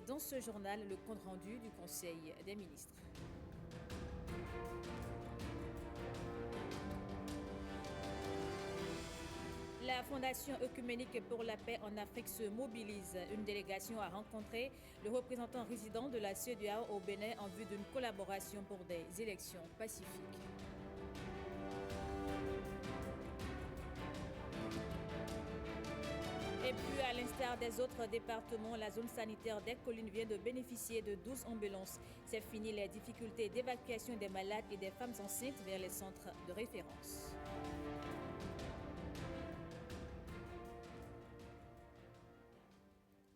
Dans ce journal, le compte-rendu du Conseil des ministres. La Fondation œcuménique pour la paix en Afrique se mobilise. Une délégation a rencontré le représentant résident de la CEDEAO au Bénin en vue d'une collaboration pour des élections pacifiques. Et puis, à l'instar des autres départements, la zone sanitaire des collines vient de bénéficier de 12 ambulances. C'est fini les difficultés d'évacuation des malades et des femmes enceintes vers les centres de référence.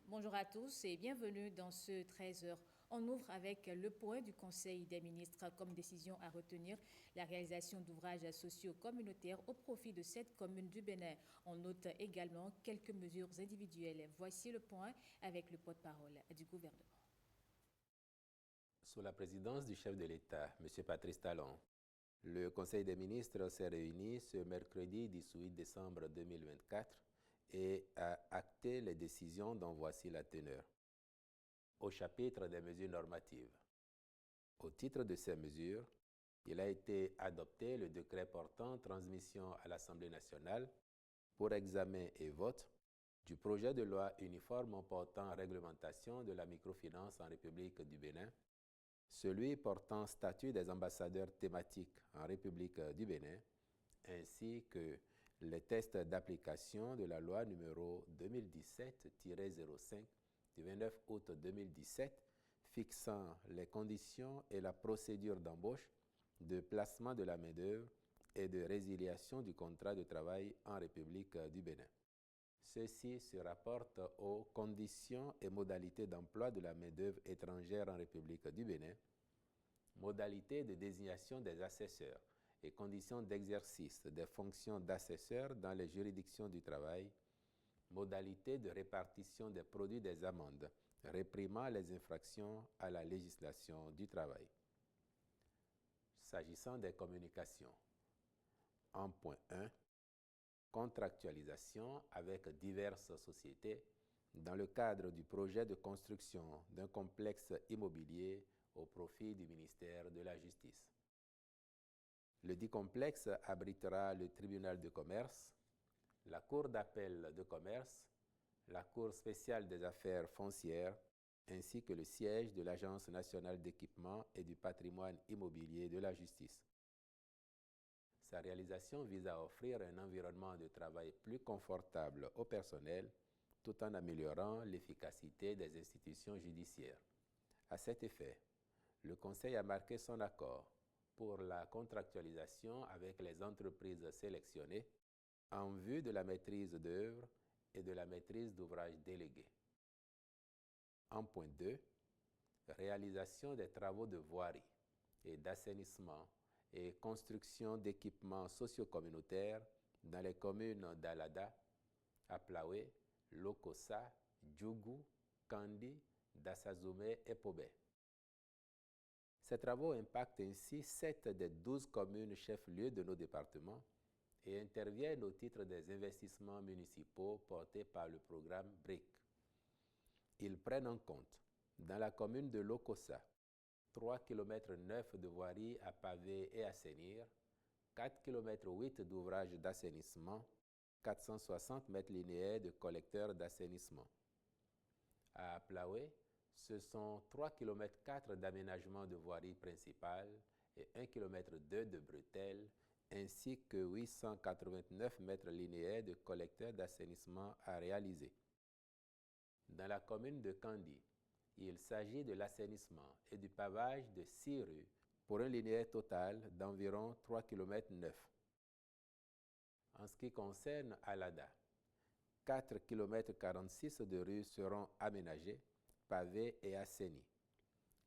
Bonjour à tous et bienvenue dans ce 13h. On ouvre avec le point du Conseil des ministres. Comme décision à retenir, la réalisation d'ouvrages sociaux communautaires au profit de 7 communes du Bénin. On note également quelques mesures individuelles. Voici le point avec le porte-parole du gouvernement. Sous la présidence du chef de l'État, M. Patrice Talon, le Conseil des ministres s'est réuni ce mercredi 18 décembre 2024 et a acté les décisions dont voici la teneur. Au chapitre des mesures normatives. Au titre de ces mesures, il a été adopté le décret portant transmission à l'Assemblée nationale pour examen et vote du projet de loi uniforme portant réglementation de la microfinance en République du Bénin, celui portant statut des ambassadeurs thématiques en République du Bénin, ainsi que les tests d'application de la loi numéro 2017-05 du 29 août 2017 fixant les conditions et la procédure d'embauche, de placement de la main-d'œuvre et de résiliation du contrat de travail en République du Bénin. Ceci se rapporte aux conditions et modalités d'emploi de la main-d'œuvre étrangère en République du Bénin, modalités de désignation des assesseurs et conditions d'exercice des fonctions d'assesseurs dans les juridictions du travail, modalités de répartition des produits des amendes, réprimant les infractions à la législation du travail. S'agissant des communications, en point 1, contractualisation avec diverses sociétés dans le cadre du projet de construction d'un complexe immobilier au profit du ministère de la Justice. Le dit complexe abritera le tribunal de commerce, la cour d'appel de commerce, la cour spéciale des affaires foncières, ainsi que le siège de l'Agence nationale d'équipement et du patrimoine immobilier de la justice. Sa réalisation vise à offrir un environnement de travail plus confortable au personnel, tout en améliorant l'efficacité des institutions judiciaires. À cet effet, le Conseil a marqué son accord pour la contractualisation avec les entreprises sélectionnées en vue de la maîtrise d'œuvre et de la maîtrise d'ouvrage délégués. En point 2, réalisation des travaux de voirie et d'assainissement et construction d'équipements socio-communautaires dans les communes d'Alada, Aplawe, Lokossa, Djougou, Kandi, Dassazoumé et Pobé. Ces travaux impactent ainsi 7 des 12 communes chefs-lieux de nos départements et interviennent au titre des investissements municipaux portés par le programme BRIC. Ils prennent en compte, dans la commune de Lokossa, 3,9 km de voirie à paver et assainir, 4,8 km d'ouvrages d'assainissement, 460 mètres linéaires de collecteurs d'assainissement. À Aplawe, ce sont 3,4 km d'aménagement de voirie principale et 1,2 km de bretelles, ainsi que 889 mètres linéaires de collecteurs d'assainissement à réaliser. Dans la commune de Kandi, il s'agit de l'assainissement et du pavage de 6 rues pour un linéaire total d'environ 3,9 km. En ce qui concerne Alada, 4,46 km de rues seront aménagées, pavées et assainis.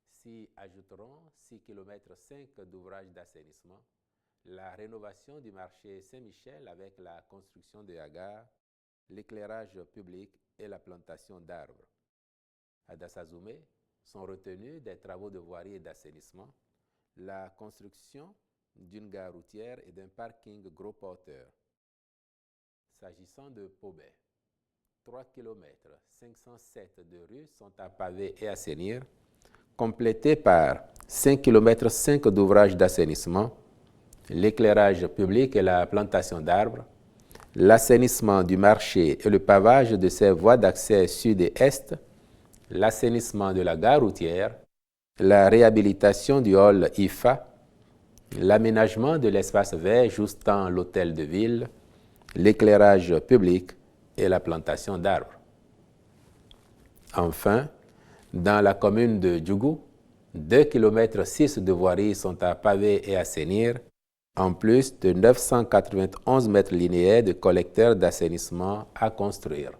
S'y ajouteront 6,5 km d'ouvrages d'assainissement, la rénovation du marché Saint-Michel avec la construction de hangars, l'éclairage public et la plantation d'arbres. À Dassazoumé sont retenus des travaux de voirie et d'assainissement, la construction d'une gare routière et d'un parking gros porteur. S'agissant de Pobé, 3 km 507 de rues sont à paver et assainir, complétées par 5 km 5 d'ouvrages d'assainissement, l'éclairage public et la plantation d'arbres, l'assainissement du marché et le pavage de ses voies d'accès sud et est, l'assainissement de la gare routière, la réhabilitation du hall IFA, l'aménagement de l'espace vert justant l'hôtel de ville, l'éclairage public et la plantation d'arbres. Enfin, dans la commune de Djougou, 2 km 6 de voiries sont à paver et assainir, en plus de 991 mètres linéaires de collecteurs d'assainissement à construire.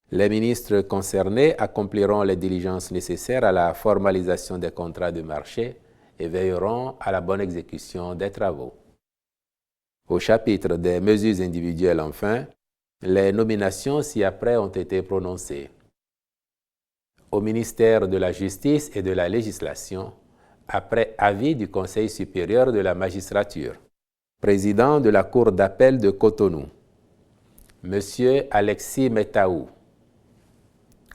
Les ministres concernés accompliront les diligences nécessaires à la formalisation des contrats de marché et veilleront à la bonne exécution des travaux. Au chapitre des mesures individuelles, enfin, les nominations ci-après ont été prononcées. Au ministère de la Justice et de la Législation, après avis du Conseil supérieur de la magistrature, président de la Cour d'appel de Cotonou, M. Alexis Metaou,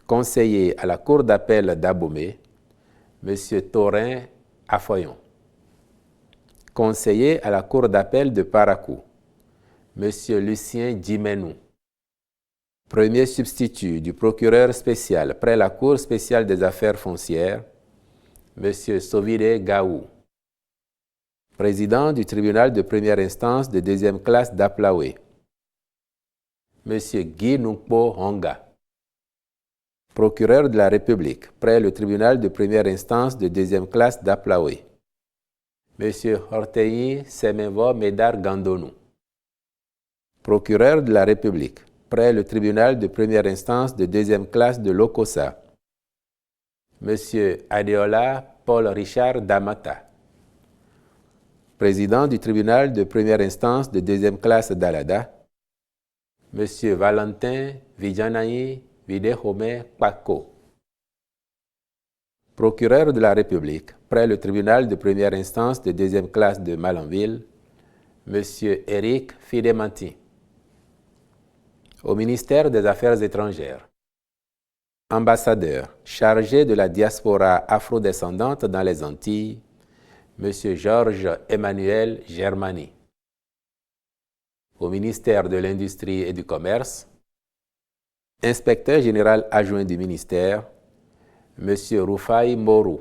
conseiller à la Cour d'appel d'Abomey, M. Taurin Afoyon, conseiller à la Cour d'appel de Parakou, M. Lucien Djimenou, premier substitut du procureur spécial près la Cour spéciale des affaires foncières, M. Sovide Gaou, président du tribunal de première instance de deuxième classe d'Aplaoué, M. Guy Nungpo Honga, procureur de la République près le tribunal de première instance de deuxième classe d'Aplaoué, M. Horteyi Semevo Medar Gandonou, procureur de la République près le tribunal de première instance de deuxième classe de Lokossa, M. Adeola Paul Richard Damata, président du tribunal de première instance de deuxième classe d'Alada, M. Valentin Vijanayi Videhome Kpako, procureur de la République près le tribunal de première instance de deuxième classe de Malanville, M. Eric Fidemanti. Au ministère des Affaires étrangères, ambassadeur chargé de la diaspora afrodescendante dans les Antilles, M. Georges Emmanuel Germani. Au ministère de l'Industrie et du Commerce, inspecteur général adjoint du ministère, M. Rufai Morou,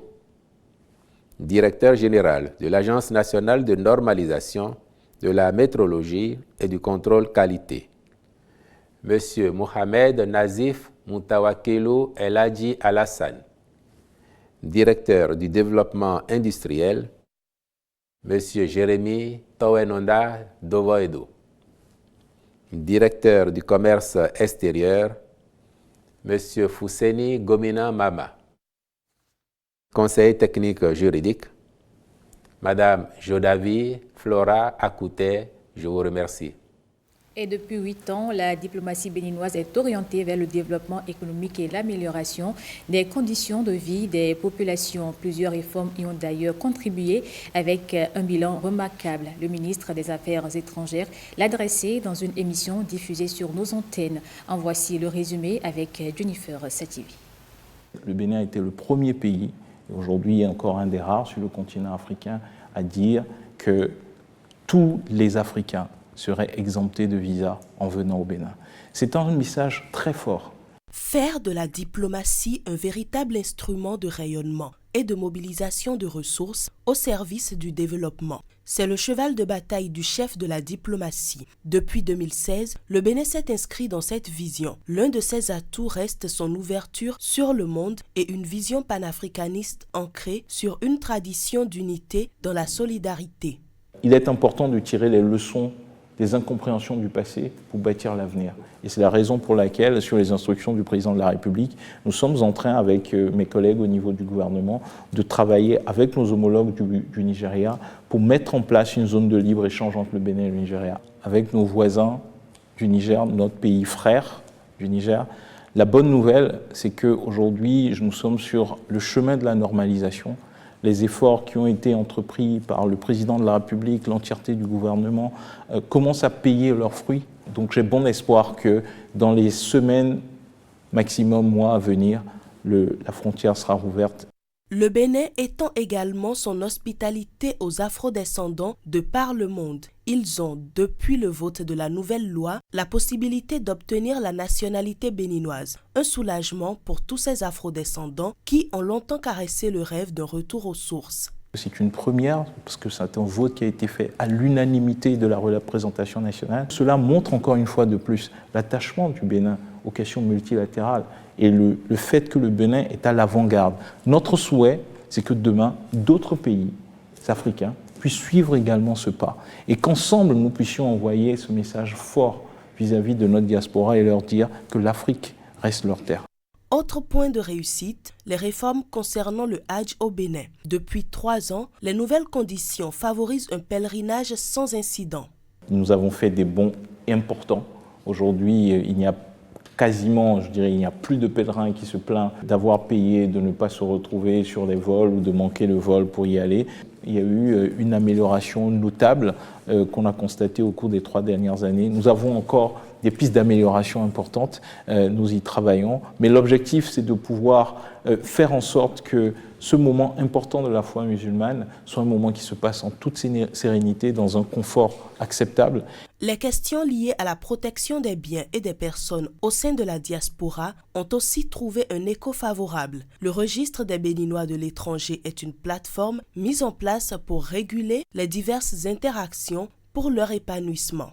directeur général de l'Agence nationale de normalisation, de la métrologie et du contrôle qualité, M. Mohamed Nazif Moutawakilou El Hadji Alassane, directeur du développement industriel, M. Jérémy Towenonda Dovoedo, directeur du commerce extérieur, M. Fousseni Gomina Mama, conseiller technique juridique, Mme Jodavi Flora Akouté, je vous remercie. Et depuis 8 ans, la diplomatie béninoise est orientée vers le développement économique et l'amélioration des conditions de vie des populations. Plusieurs réformes y ont d'ailleurs contribué avec un bilan remarquable. Le ministre des Affaires étrangères l'a dressé dans une émission diffusée sur nos antennes. En voici le résumé avec Jennifer Sativi. Le Bénin a été le premier pays, et aujourd'hui encore un des rares sur le continent africain, à dire que tous les Africains seraient exemptés de visa en venant au Bénin. C'est un message très fort. Faire de la diplomatie un véritable instrument de rayonnement et de mobilisation de ressources au service du développement. C'est le cheval de bataille du chef de la diplomatie. Depuis 2016, le Bénin s'est inscrit dans cette vision. L'un de ses atouts reste son ouverture sur le monde et une vision panafricaniste ancrée sur une tradition d'unité dans la solidarité. Il est important de tirer les leçons des incompréhensions du passé pour bâtir l'avenir. Et c'est la raison pour laquelle, sur les instructions du président de la République, nous sommes en train, avec mes collègues au niveau du gouvernement, de travailler avec nos homologues du Nigeria pour mettre en place une zone de libre-échange entre le Bénin et le Nigeria. Avec nos voisins du Niger, notre pays frère du Niger, la bonne nouvelle, c'est qu'aujourd'hui, nous sommes sur le chemin de la normalisation. Les efforts qui ont été entrepris par le président de la République, l'entièreté du gouvernement, commencent à payer leurs fruits. Donc j'ai bon espoir que dans les semaines, maximum mois à venir, la frontière sera rouverte. Le Bénin étend également son hospitalité aux afrodescendants de par le monde. Ils ont, depuis le vote de la nouvelle loi, la possibilité d'obtenir la nationalité béninoise. Un soulagement pour tous ces afrodescendants qui ont longtemps caressé le rêve d'un retour aux sources. C'est une première, parce que c'est un vote qui a été fait à l'unanimité de la représentation nationale. Cela montre encore une fois de plus l'attachement du Bénin aux questions multilatérales et le fait que le Bénin est à l'avant-garde. Notre souhait, c'est que demain, d'autres pays africains puissent suivre également ce pas et qu'ensemble, nous puissions envoyer ce message fort vis-à-vis de notre diaspora et leur dire que l'Afrique reste leur terre. Autre point de réussite, les réformes concernant le Hadj au Bénin. Depuis 3 ans, les nouvelles conditions favorisent un pèlerinage sans incident. Nous avons fait des bons importants. Aujourd'hui, il n'y a quasiment, il n'y a plus de pèlerins qui se plaignent d'avoir payé, de ne pas se retrouver sur les vols ou de manquer le vol pour y aller. Il y a eu une amélioration notable qu'on a constatée au cours des 3 dernières années. Nous avons encore des pistes d'amélioration importantes, nous y travaillons, mais l'objectif c'est de pouvoir faire en sorte que ce moment important de la foi musulmane soit un moment qui se passe en toute sérénité, dans un confort acceptable. Les questions liées à la protection des biens et des personnes au sein de la diaspora ont aussi trouvé un écho favorable. Le registre des Béninois de l'étranger est une plateforme mise en place pour réguler les diverses interactions pour leur épanouissement.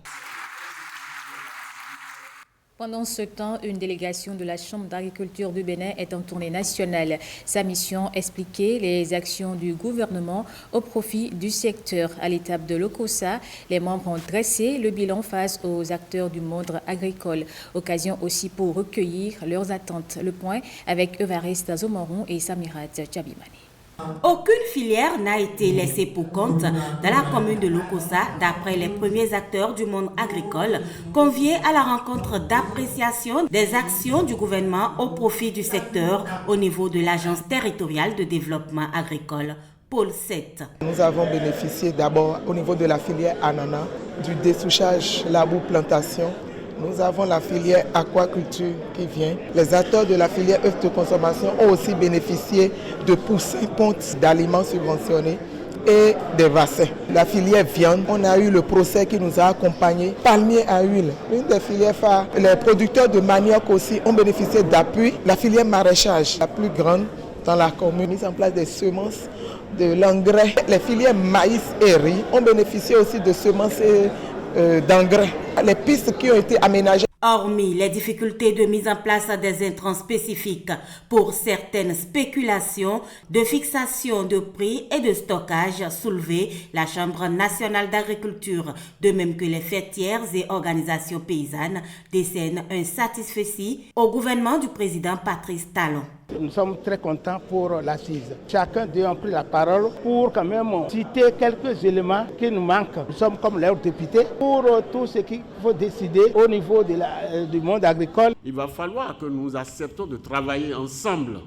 Pendant ce temps, une délégation de la Chambre d'agriculture du Bénin est en tournée nationale. Sa mission, expliquer les actions du gouvernement au profit du secteur. À l'étape de l'OCOSA, les membres ont dressé le bilan face aux acteurs du monde agricole. Occasion aussi pour recueillir leurs attentes. Le point avec Evariste Zomoron et Samirat Tchabimani. Aucune filière n'a été laissée pour compte dans la commune de Lokossa, d'après les premiers acteurs du monde agricole, conviés à la rencontre d'appréciation des actions du gouvernement au profit du secteur au niveau de l'Agence territoriale de développement agricole, Pôle 7. Nous avons bénéficié d'abord au niveau de la filière ananas, du dessouchage labour-plantation. Nous avons la filière aquaculture qui vient. Les acteurs de la filière œufs de consommation ont aussi bénéficié de poussins pontes d'aliments subventionnés et des vaccins. La filière viande, on a eu le procès qui nous a accompagnés. Palmier à huile, l'une des filières phares. Les producteurs de manioc aussi ont bénéficié d'appui. La filière maraîchage, la plus grande dans la commune, mise en place des semences, de l'engrais. Les filières maïs et riz ont bénéficié aussi de semences d'engrais. Les pistes qui ont été aménagées. Hormis les difficultés de mise en place des intrants spécifiques pour certaines spéculations de fixation de prix et de stockage soulevées, la Chambre nationale d'agriculture, de même que les fêtières et organisations paysannes, décernent un satisfecit au gouvernement du président Patrice Talon. Nous sommes très contents pour l'assise. Chacun d'eux a pris la parole pour quand même citer quelques éléments qui nous manquent. Nous sommes comme leurs députés pour tout ce qu'il faut décider au niveau du monde agricole. Il va falloir que nous acceptons de travailler ensemble.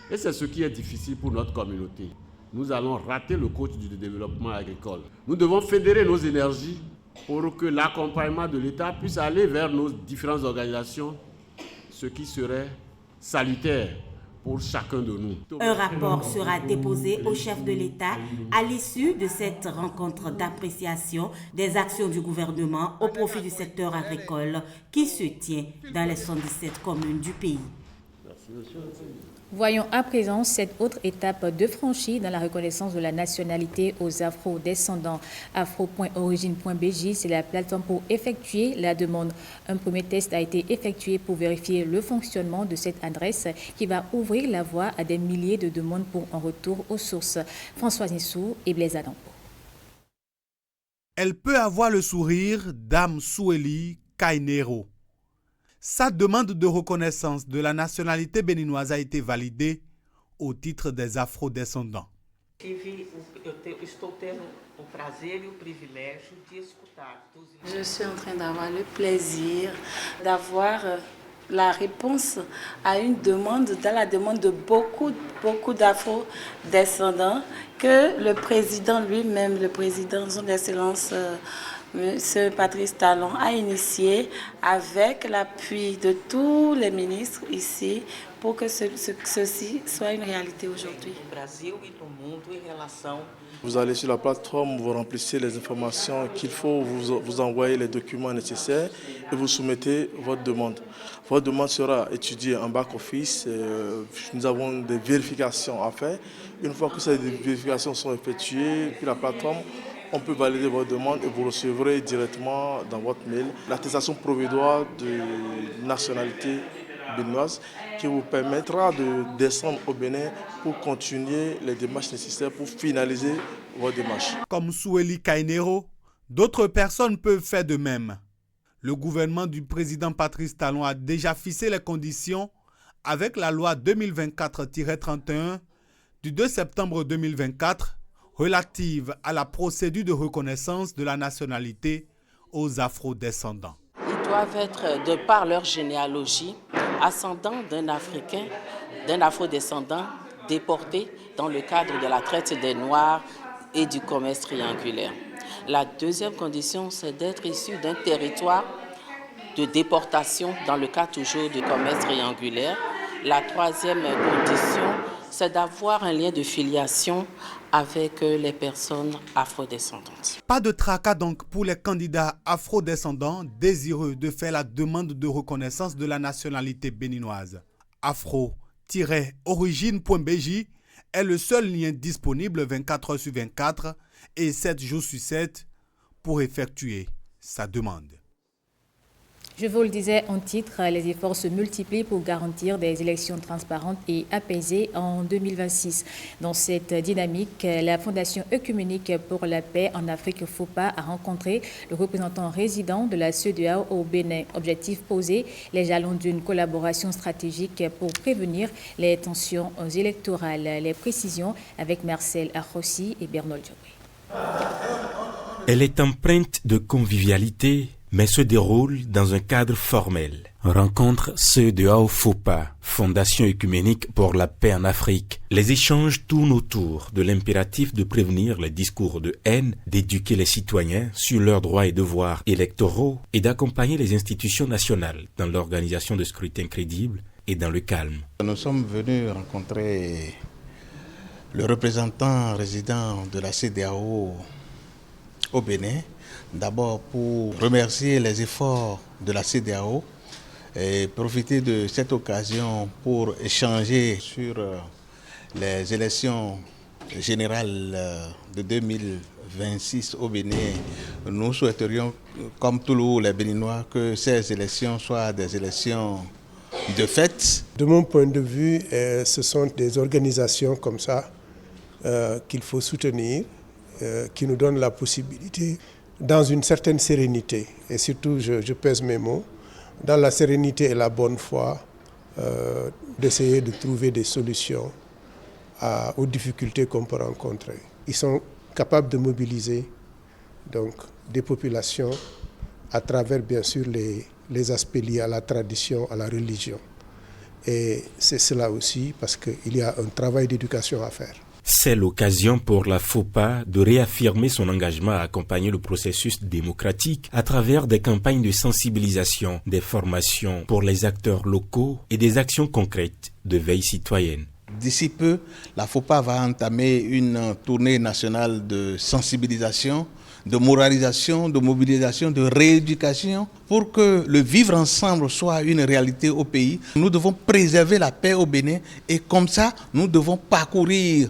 Et c'est ce qui est difficile pour notre communauté. Nous allons rater le coach du développement agricole. Nous devons fédérer nos énergies pour que l'accompagnement de l'État puisse aller vers nos différentes organisations, ce qui serait salutaire pour chacun de nous. Un rapport sera déposé au chef de l'État à l'issue de cette rencontre d'appréciation des actions du gouvernement au profit du secteur agricole qui se tient dans les 117 communes du pays. Voyons à présent cette autre étape de franchie dans la reconnaissance de la nationalité aux afro-descendants. Afro.origine.bj, c'est la plateforme pour effectuer la demande. Un premier test a été effectué pour vérifier le fonctionnement de cette adresse qui va ouvrir la voie à des milliers de demandes pour un retour aux sources. Françoise Nissou et Blaise Adampo. Elle peut avoir le sourire d'Am Soueli Kainero. Sa demande de reconnaissance de la nationalité béninoise a été validée au titre des afro-descendants. Je suis en train d'avoir le plaisir d'avoir la réponse à une demande, dans la demande de beaucoup d'afro-descendants que le président lui-même, le président son excellence M. Patrice Talon a initié avec l'appui de tous les ministres ici pour que ceci soit une réalité aujourd'hui. Vous allez sur la plateforme, vous remplissez les informations qu'il faut, vous envoyez les documents nécessaires et vous soumettez votre demande. Votre demande sera étudiée en back-office. Nous avons des vérifications à faire. Une fois que ces vérifications sont effectuées, puis la plateforme, on peut valider votre demande et vous recevrez directement dans votre mail l'attestation provisoire de nationalité béninoise qui vous permettra de descendre au Bénin pour continuer les démarches nécessaires pour finaliser votre démarche. Comme Soueli Kainero, d'autres personnes peuvent faire de même. Le gouvernement du président Patrice Talon a déjà fixé les conditions avec la loi 2024-31 du 2 septembre 2024 relative à la procédure de reconnaissance de la nationalité aux afro-descendants. Ils doivent être, de par leur généalogie, ascendants d'un Africain, d'un afro-descendant déporté dans le cadre de la traite des Noirs et du commerce triangulaire. La deuxième condition, c'est d'être issu d'un territoire de déportation dans le cas toujours du commerce triangulaire. La troisième condition, c'est d'avoir un lien de filiation avec les personnes afrodescendantes. Pas de tracas donc pour les candidats afrodescendants désireux de faire la demande de reconnaissance de la nationalité béninoise. Afro-origine.bj est le seul lien disponible 24 heures sur 24 et 7 jours sur 7 pour effectuer sa demande. Je vous le disais en titre, les efforts se multiplient pour garantir des élections transparentes et apaisées en 2026. Dans cette dynamique, la Fondation œcuménique pour la paix en Afrique FOPA a rencontré le représentant résident de la CEDEAO au Bénin. Objectif posé, les jalons d'une collaboration stratégique pour prévenir les tensions électorales. Les précisions avec Marcel Arrossi et Bernol Diobé. Elle est empreinte de convivialité, mais se déroule dans un cadre formel. Rencontre CEDEAO FOPA, Fondation œcuménique pour la paix en Afrique. Les échanges tournent autour de l'impératif de prévenir les discours de haine, d'éduquer les citoyens sur leurs droits et devoirs électoraux et d'accompagner les institutions nationales dans l'organisation de scrutins crédibles et dans le calme. Nous sommes venus rencontrer le représentant résident de la CEDEAO au Bénin, d'abord pour remercier les efforts de la CEDEAO et profiter de cette occasion pour échanger sur les élections générales de 2026 au Bénin. Nous souhaiterions, comme tous les Béninois, que ces élections soient des élections de fait. De mon point de vue, ce sont des organisations comme ça qu'il faut soutenir, qui nous donnent la possibilité, dans une certaine sérénité, et surtout, je pèse mes mots, dans la sérénité et la bonne foi, d'essayer de trouver des solutions aux difficultés qu'on peut rencontrer. Ils sont capables de mobiliser donc, des populations à travers, bien sûr, les aspects liés à la tradition, à la religion. Et c'est cela aussi parce qu'il y a un travail d'éducation à faire. C'est l'occasion pour la FOPA de réaffirmer son engagement à accompagner le processus démocratique à travers des campagnes de sensibilisation, des formations pour les acteurs locaux et des actions concrètes de veille citoyenne. D'ici peu, la FOPA va entamer une tournée nationale de sensibilisation, de moralisation, de mobilisation, de rééducation pour que le vivre ensemble soit une réalité au pays. Nous devons préserver la paix au Bénin et comme ça, nous devons parcourir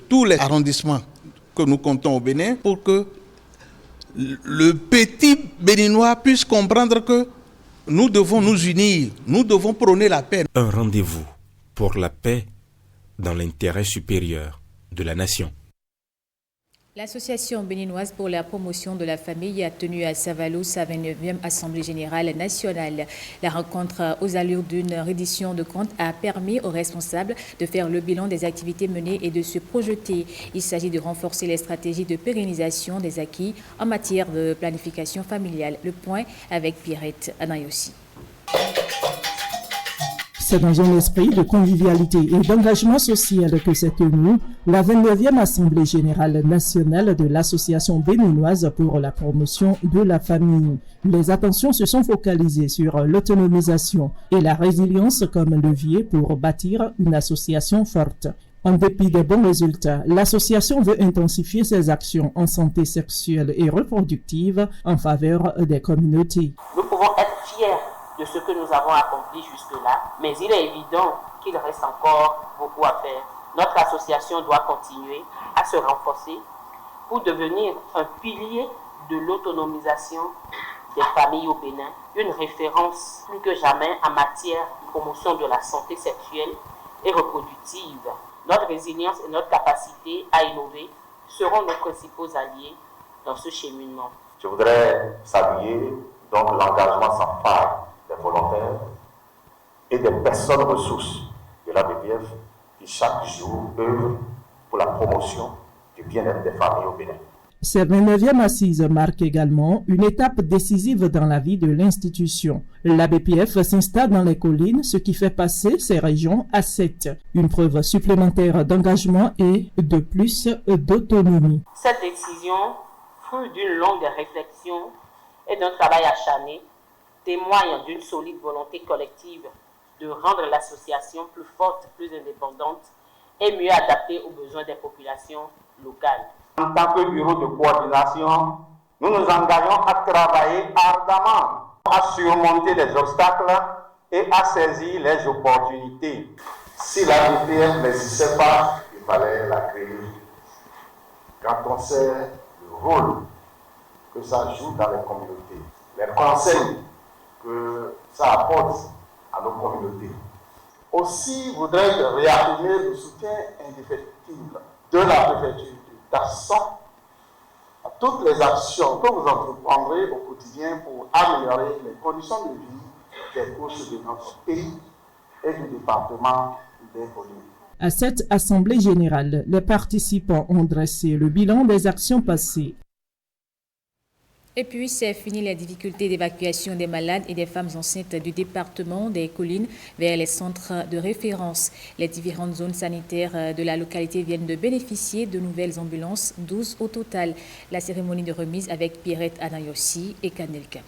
tous les arrondissements que nous comptons au Bénin pour que le petit Béninois puisse comprendre que nous devons nous unir, nous devons prôner la paix. Un rendez-vous pour la paix dans l'intérêt supérieur de la nation. L'Association béninoise pour la promotion de la famille a tenu à Savalou sa 29e Assemblée générale nationale. La rencontre aux allures d'une reddition de comptes a permis aux responsables de faire le bilan des activités menées et de se projeter. Il s'agit de renforcer les stratégies de pérennisation des acquis en matière de planification familiale. Le point avec Pierrette Anayossi. C'est dans un esprit de convivialité et d'engagement social que s'est tenue la 29e Assemblée générale nationale de l'Association béninoise pour la promotion de la famille. Les attentions se sont focalisées sur l'autonomisation et la résilience comme levier pour bâtir une association forte. En dépit des bons résultats, l'association veut intensifier ses actions en santé sexuelle et reproductive en faveur des communautés. Nous pouvons être fiers de ce que nous avons accompli jusque-là, mais il est évident qu'il reste encore beaucoup à faire. Notre association doit continuer à se renforcer pour devenir un pilier de l'autonomisation des familles au Bénin, une référence plus que jamais en matière de promotion de la santé sexuelle et reproductive. Notre résilience et notre capacité à innover seront nos principaux alliés dans ce cheminement. Je voudrais saluer donc l'engagement sans faille des volontaires et des personnes ressources de la BPF qui chaque jour œuvrent pour la promotion du bien-être des familles au Bénin. Cette 29e assise marque également une étape décisive dans la vie de l'institution. La BPF s'installe dans les collines, ce qui fait passer ces régions à 7. Une preuve supplémentaire d'engagement et de plus d'autonomie. Cette décision, fruit d'une longue réflexion et d'un travail acharné, témoigne d'une solide volonté collective de rendre l'association plus forte, plus indépendante et mieux adaptée aux besoins des populations locales. En tant que bureau de coordination, nous nous engageons à travailler ardemment, à surmonter les obstacles et à saisir les opportunités. Si la BPF n'existait pas, il fallait la créer. Quand on sait le rôle que ça joue dans les communautés, les conseils que ça apporte à nos communautés. Aussi, je voudrais réaffirmer le soutien indéfectible de la préfecture à toutes les actions que vous entreprendrez au quotidien pour améliorer les conditions de vie des couches de notre pays et du département des collines. À cette assemblée générale, les participants ont dressé le bilan des actions passées. Et puis, c'est fini les difficultés d'évacuation des malades et des femmes enceintes du département des collines vers les centres de référence. Les différentes zones sanitaires de la localité viennent de bénéficier de nouvelles ambulances, 12 au total. La cérémonie de remise avec Pierrette Anayossi et Kanelka.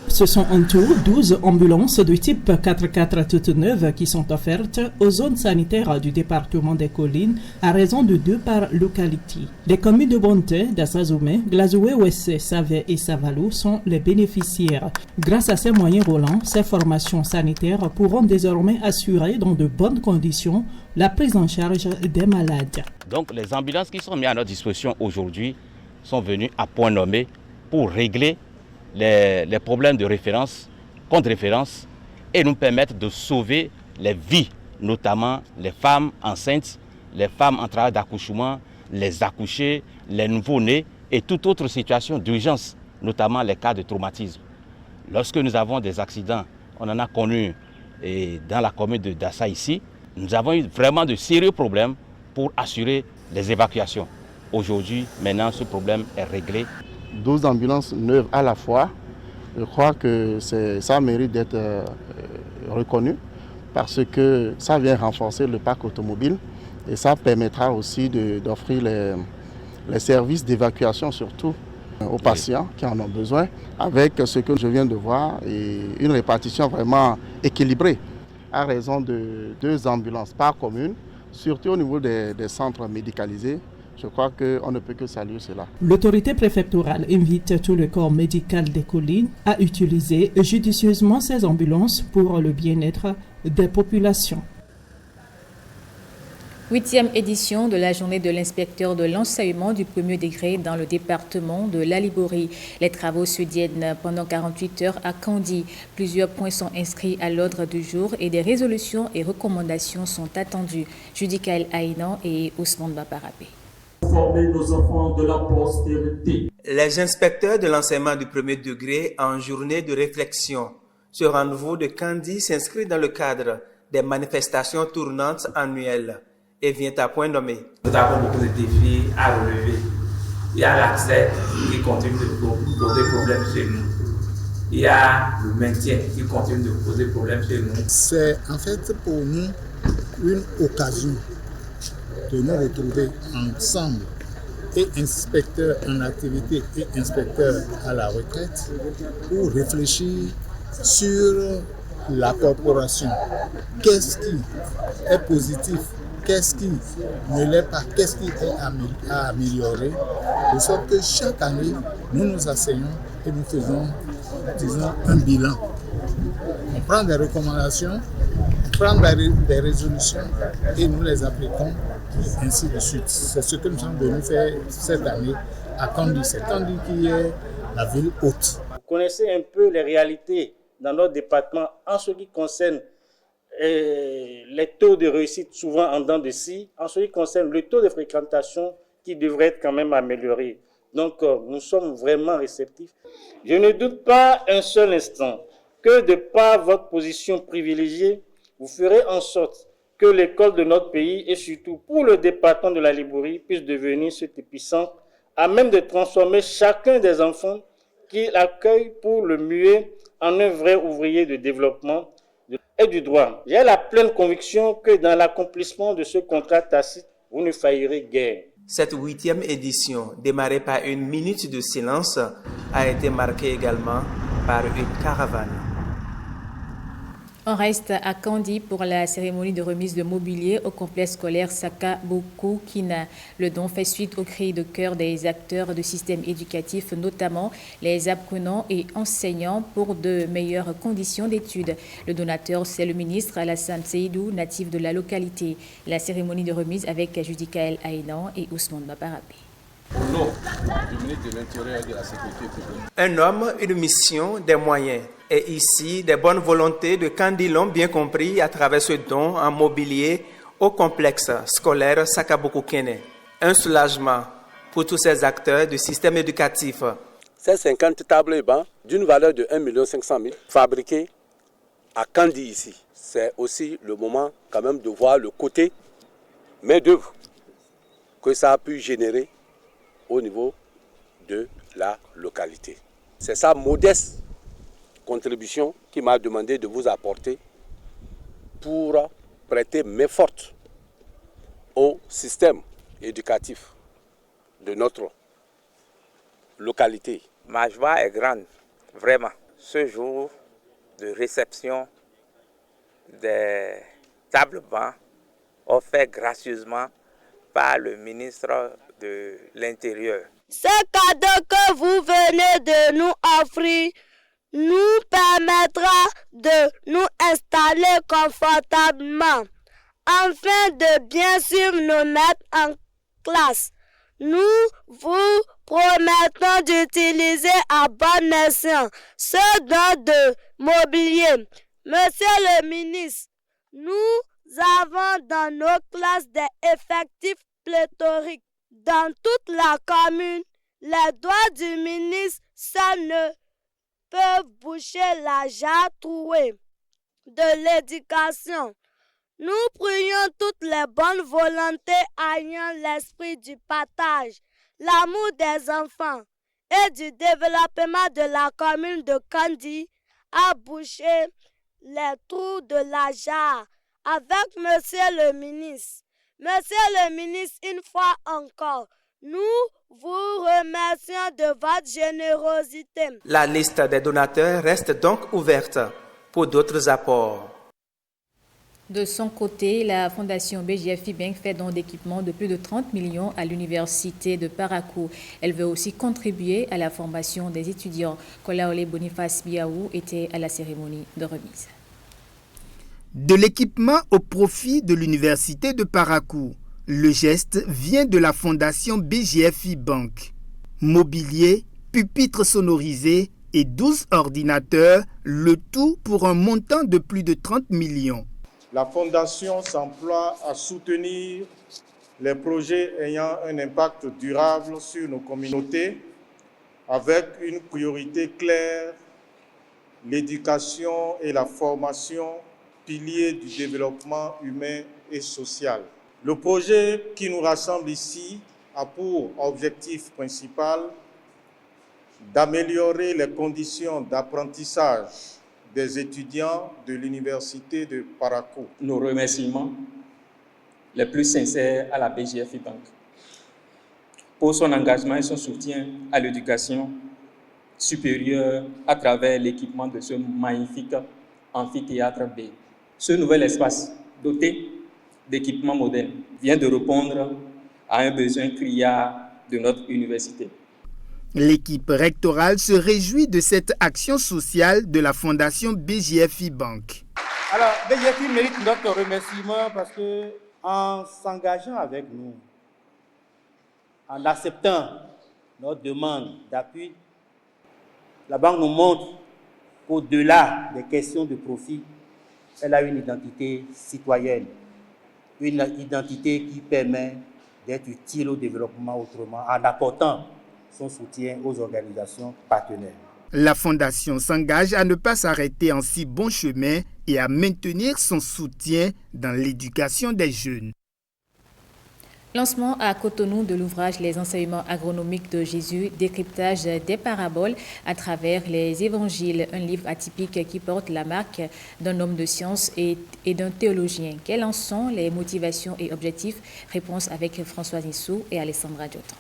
Ce sont en tout 12 ambulances de type 4x4 toutes neuves qui sont offertes aux zones sanitaires du département des collines à raison de 2 par localité. Les communes de Bonté, d'Assazomé, Glazoué, Ouessé, Savé et Savalou sont les bénéficiaires. Grâce à ces moyens roulants, ces formations sanitaires pourront désormais assurer dans de bonnes conditions la prise en charge des malades. Donc les ambulances qui sont mises à notre disposition aujourd'hui sont venues à point nommé pour régler les problèmes de référence, contre-référence et nous permettre de sauver les vies, notamment les femmes enceintes, les femmes en travail d'accouchement, les accouchés, les nouveau-nés et toute autre situation d'urgence, notamment les cas de traumatisme. Lorsque nous avons des accidents, on en a connu dans la commune de Dassa ici, nous avons eu vraiment de sérieux problèmes pour assurer les évacuations. Aujourd'hui, maintenant, ce problème est réglé. 12 ambulances neuves à la fois, je crois que ça mérite d'être reconnu parce que ça vient renforcer le parc automobile et ça permettra aussi d'offrir les services d'évacuation surtout aux patients qui en ont besoin avec ce que je viens de voir et une répartition vraiment équilibrée à raison de 2 ambulances par commune, surtout au niveau des centres médicalisés. Je crois qu'on ne peut que saluer cela. L'autorité préfectorale invite tout le corps médical des collines à utiliser judicieusement ces ambulances pour le bien-être des populations. 8e édition de la journée de l'inspecteur de l'enseignement du premier degré dans le département de l'Aliborie. Les travaux se tiennent pendant 48 heures à Kandi. Plusieurs points sont inscrits à l'ordre du jour et des résolutions et recommandations sont attendues. Judicaël Aïnan et Ousmane Baparapé. Former nos enfants de la postérité. Les inspecteurs de l'enseignement du premier degré en journée de réflexion. Ce rendez-vous de Kandi s'inscrit dans le cadre des manifestations tournantes annuelles et vient à point nommé. Nous avons beaucoup de défis à relever. Il y a l'accès qui continue de poser problème chez nous. il y a le maintien qui continue de poser problème chez nous. C'est en fait pour nous une occasion de nous retrouver ensemble, et inspecteurs en activité et inspecteurs à la retraite, pour réfléchir sur la corporation. Qu'est-ce qui est positif? Qu'est-ce qui ne l'est pas? Qu'est-ce qui est à améliorer? De sorte que chaque année, nous nous asseyons et nous faisons, disons, un bilan. On prend des recommandations, on prend des résolutions et nous les appliquons, et ainsi de suite. C'est ce que nous sommes venus faire cette année à Kandi. C'est Kandi qui est la ville haute. Vous connaissez un peu les réalités dans notre département en ce qui concerne les taux de réussite, souvent en dents de scie, en ce qui concerne le taux de fréquentation qui devrait être quand même amélioré. Donc, nous sommes vraiment réceptifs. Je ne doute pas un seul instant que de par votre position privilégiée, vous ferez en sorte que l'école de notre pays et surtout pour le département de la Ligurie puisse devenir cet épicentre à même de transformer chacun des enfants qui l'accueillent pour le muet en un vrai ouvrier de développement et du droit. J'ai la pleine conviction que dans l'accomplissement de ce contrat tacite, vous ne faillirez guère. Cette 8e édition, démarrée par une minute de silence, a été marquée également par une caravane. On reste à Kandi pour la cérémonie de remise de mobilier au complexe scolaire Sakaboku-Kina. Le don fait suite aux cris de cœur des acteurs du système éducatif, notamment les apprenants et enseignants, pour de meilleures conditions d'études. Le donateur, c'est le ministre Alassane Seydou, natif de la localité. La cérémonie de remise avec Judikaël Aïnan et Ousmane Babarapé. Au nom du ministre de l'Intérieur et de la Sécurité publique. Un homme, une mission, des moyens. Et ici, des bonnes volontés de Kandi l'ont bien compris à travers ce don en mobilier au complexe scolaire Sakaboku-Kene. Un soulagement pour tous ces acteurs du système éducatif. Ces 50 tables et bancs d'une valeur de 1 500 000 fabriqués à Kandi ici. C'est aussi le moment quand même de voir le côté main-d'œuvre que ça a pu générer au niveau de la localité. C'est sa modeste contribution qui m'a demandé de vous apporter pour prêter main forte au système éducatif de notre localité. Ma joie est grande, vraiment. Ce jour de réception des tables-bancs offert gracieusement par le ministre de l'Intérieur. Ce cadeau que vous venez de nous offrir nous permettra de nous installer confortablement afin de bien suivre nos maîtres en classe. Nous vous promettons d'utiliser à bon escient ce don de mobilier. Monsieur le ministre, nous avons dans nos classes des effectifs pléthoriques. Dans toute la commune, les doigts du ministre seuls ne peuvent boucher la jarre trouée de l'éducation. Nous prions toutes les bonnes volontés ayant l'esprit du partage, l'amour des enfants et du développement de la commune de Kandi à boucher les trous de la jarre avec Monsieur le ministre. Monsieur le ministre, une fois encore, nous vous remercions de votre générosité. La liste des donateurs reste donc ouverte pour d'autres apports. De son côté, la Fondation BGFI Bank fait don d'équipements de plus de 30 millions à l'université de Parakou. Elle veut aussi contribuer à la formation des étudiants. Kolaole Boniface Biaou était à la cérémonie de remise. De l'équipement au profit de l'université de Parakou. Le geste vient de la fondation BGFI Bank. Mobilier, pupitres sonorisés et 12 ordinateurs, le tout pour un montant de plus de 30 millions. La fondation s'emploie à soutenir les projets ayant un impact durable sur nos communautés avec une priorité claire, l'éducation et la formation, piliers du développement humain et social. Le projet qui nous rassemble ici a pour objectif principal d'améliorer les conditions d'apprentissage des étudiants de l'université de Parakou. Nos remerciements les plus sincères à la BGFI Bank pour son engagement et son soutien à l'éducation supérieure à travers l'équipement de ce magnifique amphithéâtre B. Ce nouvel espace doté d'équipements modernes vient de répondre à un besoin criard de notre université. L'équipe rectorale se réjouit de cette action sociale de la Fondation BGFI Bank. Alors, BGFI mérite notre remerciement parce que, en s'engageant avec nous, en acceptant notre demande d'appui, la banque nous montre qu'au-delà des questions de profit, elle a une identité citoyenne, une identité qui permet d'être utile au développement autrement, en apportant son soutien aux organisations partenaires. La Fondation s'engage à ne pas s'arrêter en si bon chemin et à maintenir son soutien dans l'éducation des jeunes. Lancement à Cotonou de l'ouvrage Les enseignements agronomiques de Jésus, décryptage des paraboles à travers les évangiles, un livre atypique qui porte la marque d'un homme de science et d'un théologien. Quelles en sont les motivations et objectifs? Réponse avec Françoise Nissou et Alessandra Diotan.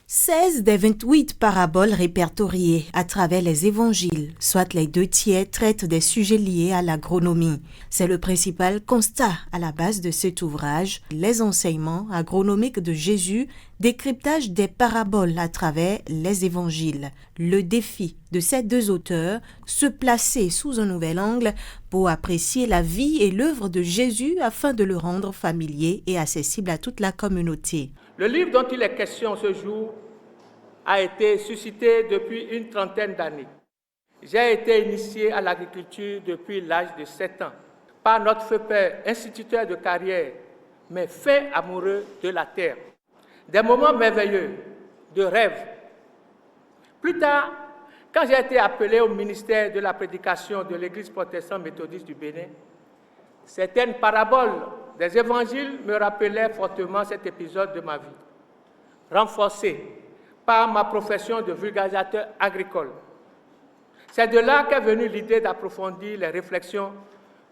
16 des 28 paraboles répertoriées à travers les évangiles, soit les 2/3, traitent des sujets liés à l'agronomie. C'est le principal constat à la base de cet ouvrage, Les enseignements agronomiques de Jésus, décryptage des paraboles à travers les évangiles. Le défi de ces deux auteurs, se placer sous un nouvel angle pour apprécier la vie et l'œuvre de Jésus afin de le rendre familier et accessible à toute la communauté. Le livre dont il est question ce jour a été suscité depuis une trentaine d'années. J'ai été initié à l'agriculture depuis l'âge de 7 ans par notre feu père, instituteur de carrière, mais fait amoureux de la terre. Des moments merveilleux, de rêve. Plus tard, quand j'ai été appelé au ministère de la prédication de l'Église protestante méthodiste du Bénin, certaines paraboles des évangiles me rappelaient fortement cet épisode de ma vie, renforcé par ma profession de vulgarisateur agricole. C'est de là qu'est venue l'idée d'approfondir les réflexions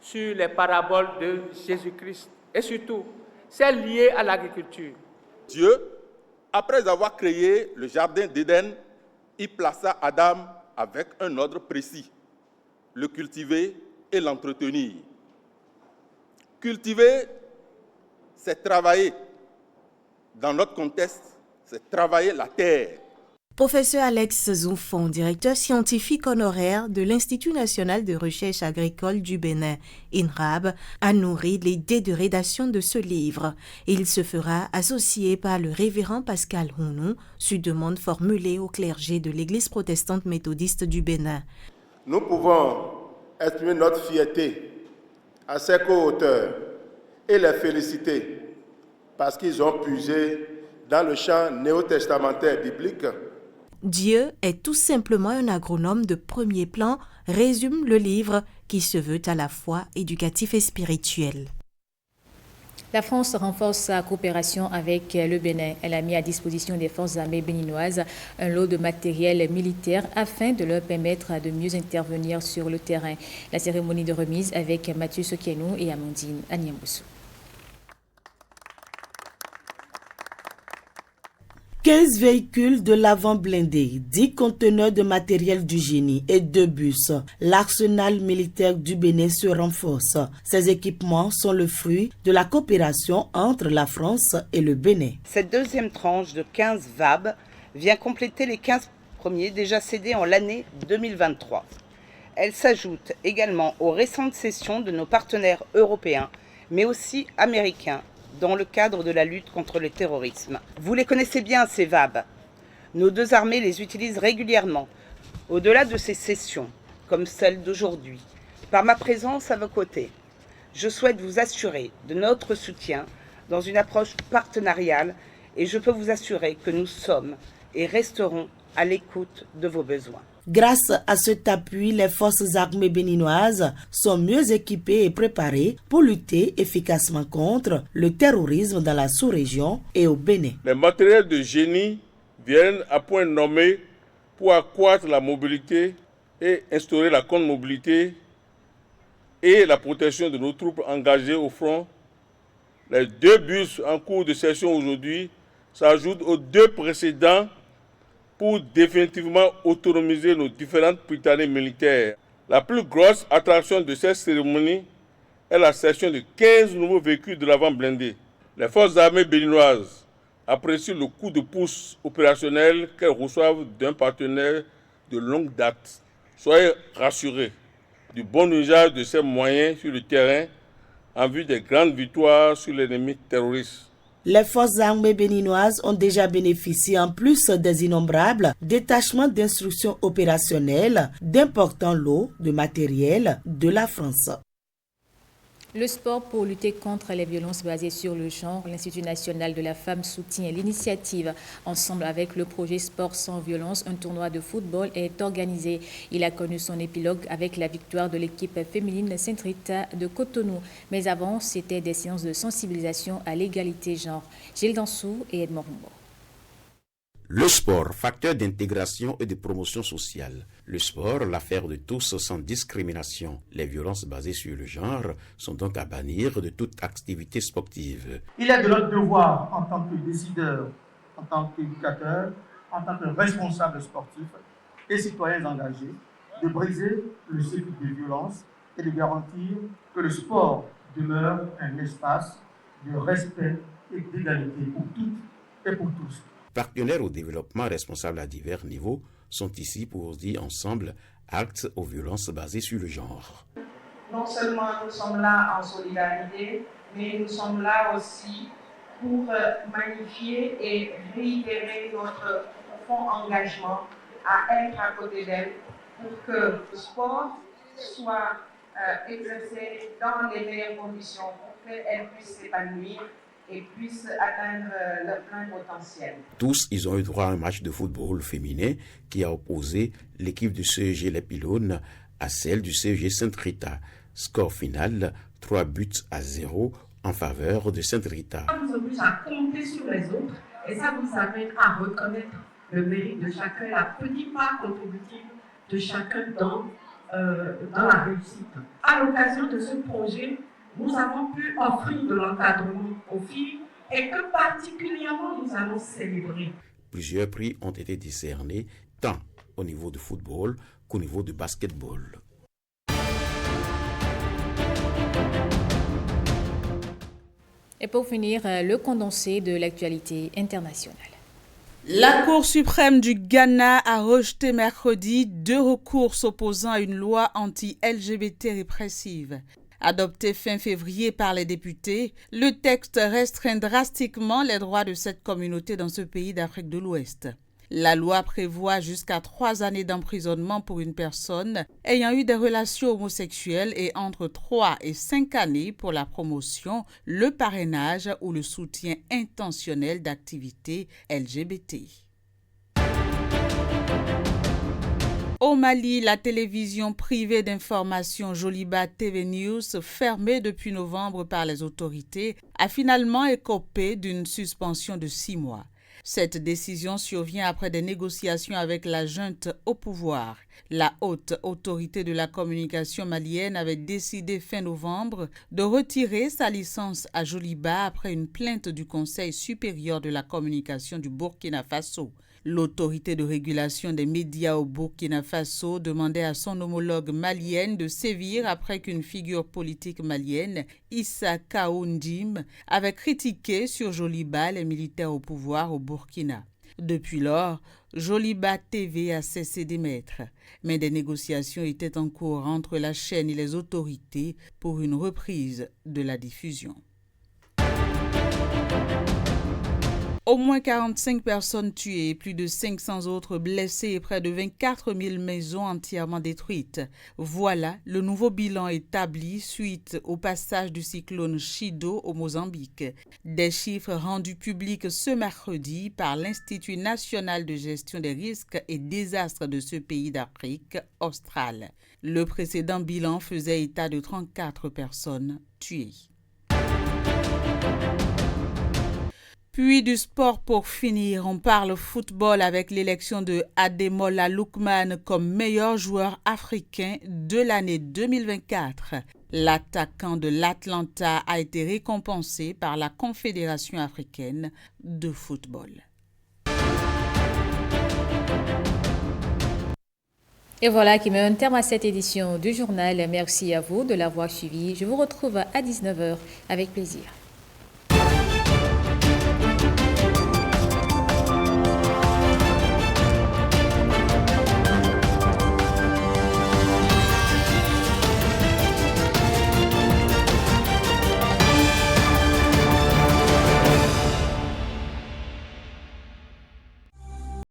sur les paraboles de Jésus-Christ et surtout celles liées à l'agriculture. Dieu, après avoir créé le jardin d'Éden, il plaça Adam avec un ordre précis, le cultiver et l'entretenir. Cultiver, c'est travailler. Dans notre contexte, c'est travailler la terre. Professeur Alex Zoufon, directeur scientifique honoraire de l'Institut national de recherche agricole du Bénin, INRAB, a nourri l'idée de rédaction de ce livre. Il se fera associer par le révérend Pascal Hounou sur demande formulée au clergé de l'Église protestante méthodiste du Bénin. Nous pouvons exprimer notre fierté à ces co-auteurs et les féliciter parce qu'ils ont puisé dans le champ néo-testamentaire biblique. Dieu est tout simplement un agronome de premier plan, résume le livre qui se veut à la fois éducatif et spirituel. La France renforce sa coopération avec le Bénin. Elle a mis à disposition des forces armées béninoises un lot de matériel militaire afin de leur permettre de mieux intervenir sur le terrain. La cérémonie de remise avec Mathieu Sokienou et Amandine Agnamboussou. 15 véhicules de l'avant blindé, 10 conteneurs de matériel du génie et 2 bus. L'arsenal militaire du Bénin se renforce. Ces équipements sont le fruit de la coopération entre la France et le Bénin. Cette deuxième tranche de 15 VAB vient compléter les 15 premiers déjà cédés en l'année 2023. Elle s'ajoute également aux récentes cessions de nos partenaires européens, mais aussi américains, dans le cadre de la lutte contre le terrorisme. Vous les connaissez bien, ces VAB. Nos deux armées les utilisent régulièrement, au-delà de ces sessions, comme celle d'aujourd'hui. Par ma présence à vos côtés, je souhaite vous assurer de notre soutien dans une approche partenariale et je peux vous assurer que nous sommes et resterons à l'écoute de vos besoins. Grâce à cet appui, les forces armées béninoises sont mieux équipées et préparées pour lutter efficacement contre le terrorisme dans la sous-région et au Bénin. Les matériels de génie viennent à point nommé pour accroître la mobilité et instaurer la mobilité et la protection de nos troupes engagées au front. Les 2 bus en cours de session aujourd'hui s'ajoutent aux 2 précédents pour définitivement autonomiser nos différentes prytanées militaires. La plus grosse attraction de cette cérémonie est la cession de 15 nouveaux véhicules de l'avant blindé. Les forces armées béninoises apprécient le coup de pouce opérationnel qu'elles reçoivent d'un partenaire de longue date. Soyez rassurés du bon usage de ces moyens sur le terrain en vue des grandes victoires sur l'ennemi terroriste. Les forces armées béninoises ont déjà bénéficié, en plus des innombrables détachements d'instructions opérationnelles, d'importants lots de matériel de la France. Le sport pour lutter contre les violences basées sur le genre, l'Institut national de la femme soutient l'initiative. Ensemble avec le projet Sport sans violence, un tournoi de football est organisé. Il a connu son épilogue avec la victoire de l'équipe féminine Saint-Rita de Cotonou. Mais avant, c'était des séances de sensibilisation à l'égalité genre. Gilles Dansou et Edmond Rumbo. Le sport, facteur d'intégration et de promotion sociale. Le sport, l'affaire de tous sans discrimination. Les violences basées sur le genre sont donc à bannir de toute activité sportive. Il est de notre devoir en tant que décideurs, en tant qu'éducateurs, en tant que responsables sportifs et citoyens engagés, de briser le cycle de violence et de garantir que le sport demeure un espace de respect et d'égalité pour toutes et pour tous. Partenaires au développement responsables à divers niveaux sont ici pour dire ensemble actes aux violences basées sur le genre. Non seulement nous sommes là en solidarité, mais nous sommes là aussi pour magnifier et réitérer notre profond engagement à être à côté d'elles pour que le sport soit exercé dans les meilleures conditions pour qu'elles puissent s'épanouir et puissent atteindre leur plein potentiel. Tous, ils ont eu droit à un match de football féminin qui a opposé l'équipe du CEG Les Pylones à celle du CEG Saint-Rita. Score final, 3-0 en faveur de Saint-Rita. Ça vous oblige à compter sur les autres et ça vous amène à reconnaître le mérite de chacun, la petite part contributive de chacun dans la réussite. À l'occasion de ce projet, nous avons pu offrir de l'encadrement aux filles et que particulièrement nous allons célébrer. Plusieurs prix ont été décernés tant au niveau du football qu'au niveau du basketball. Et pour finir, le condensé de l'actualité internationale. La Cour suprême du Ghana a rejeté mercredi 2 recours s'opposant à une loi anti-LGBT répressive. Adopté fin février par les députés, le texte restreint drastiquement les droits de cette communauté dans ce pays d'Afrique de l'Ouest. La loi prévoit jusqu'à 3 années d'emprisonnement pour une personne ayant eu des relations homosexuelles et entre 3 et 5 années pour la promotion, le parrainage ou le soutien intentionnel d'activités LGBT. Au Mali, la télévision privée d'information Joliba TV News, fermée depuis novembre par les autorités, a finalement écopé d'une suspension de 6 mois. Cette décision survient après des négociations avec la junte au pouvoir. La haute autorité de la communication malienne avait décidé fin novembre de retirer sa licence à Joliba après une plainte du Conseil supérieur de la communication du Burkina Faso. L'autorité de régulation des médias au Burkina Faso demandait à son homologue malienne de sévir après qu'une figure politique malienne, Issa Kaoundim, avait critiqué sur Joliba les militaires au pouvoir au Burkina. Depuis lors, Joliba TV a cessé d'émettre, mais des négociations étaient en cours entre la chaîne et les autorités pour une reprise de la diffusion. Au moins 45 personnes tuées, plus de 500 autres blessées et près de 24 000 maisons entièrement détruites. Voilà le nouveau bilan établi suite au passage du cyclone Chido au Mozambique. Des chiffres rendus publics ce mercredi par l'Institut national de gestion des risques et désastres de ce pays d'Afrique australe. Le précédent bilan faisait état de 34 personnes tuées. Puis du sport pour finir, on parle football avec l'élection de Ademola Lookman comme meilleur joueur africain de l'année 2024. L'attaquant de l'Atlanta a été récompensé par la Confédération africaine de football. Et voilà qui met un terme à cette édition du journal. Merci à vous de l'avoir suivi. Je vous retrouve à 19h avec plaisir.